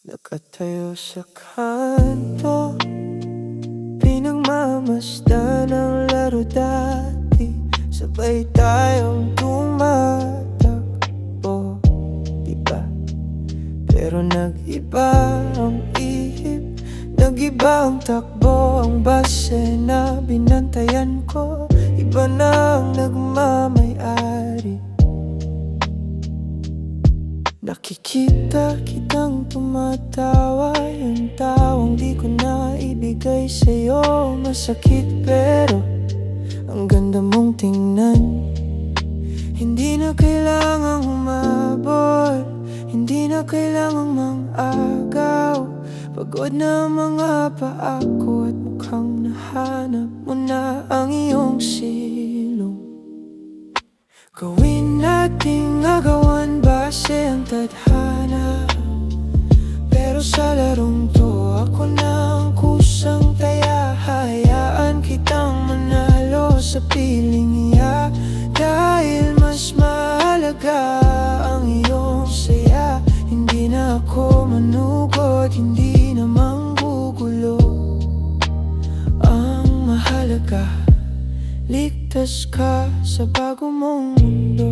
Nakatayo sa kanto, pinagmamasdan ang laro dati. Sabay tayong tumatakbo, diba? Pero nag-iba ang ihip, nag-iba ang takbo. Ang base na binantayan ko, iba na ang nagmamay-ari. Nakikita kitang tumatawa, yung tawang di ko na ibigay sa'yo. Masakit pero ang ganda mong tingnan. Hindi na kailangang humabol, hindi na kailangang mang-agaw. Pagod na mga paa ko at mukhang nahanap mo na ang iyong silong. Gawin nating agawan base ang tadhana, pero sa larong to ako na ang kusang taya. Hayaan kitang manalo sa piling iya, dahil mas mahalaga ang iyong saya. Hindi na ako manugod, hindi na manggugulo. Ang mahalaga, ligtas ka sa bago mong mundo.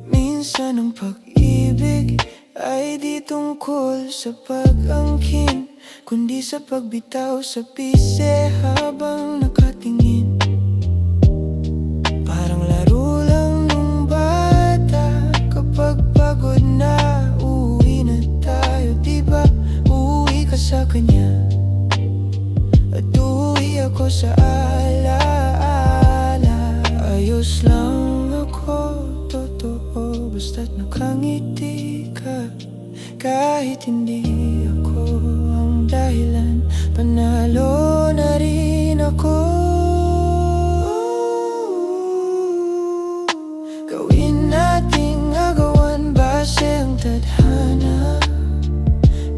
Minsan ang pag-ibig ay di tungkol sa pag-angkin, kundi sa pagbitaw sa pise habang nakatingin. Parang laro lang nung bata, kapag pagod na uuwi na tayo, diba? Uuwi ka sa kanya at uuwi ako sa alaala. Ayos lang ako, totoo, basta't nakangiti ka. Kahit hindi ako ang dahilan, panalo na rin ako. Gawin nating agawan base ang tadhana,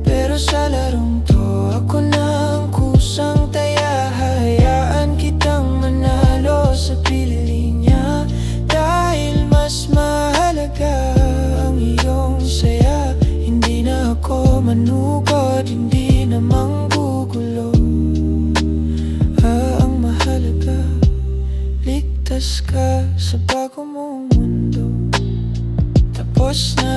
pero sa larong to ako na ang kusang taya. Hayaan kitang manalo sa pililinya, dahil mas mahalaga ang iyong saya. Hindi na ako manugod, hindi na manggugulo. Ang mahalaga, ligtas ka sa bago mong mundo. Tapos na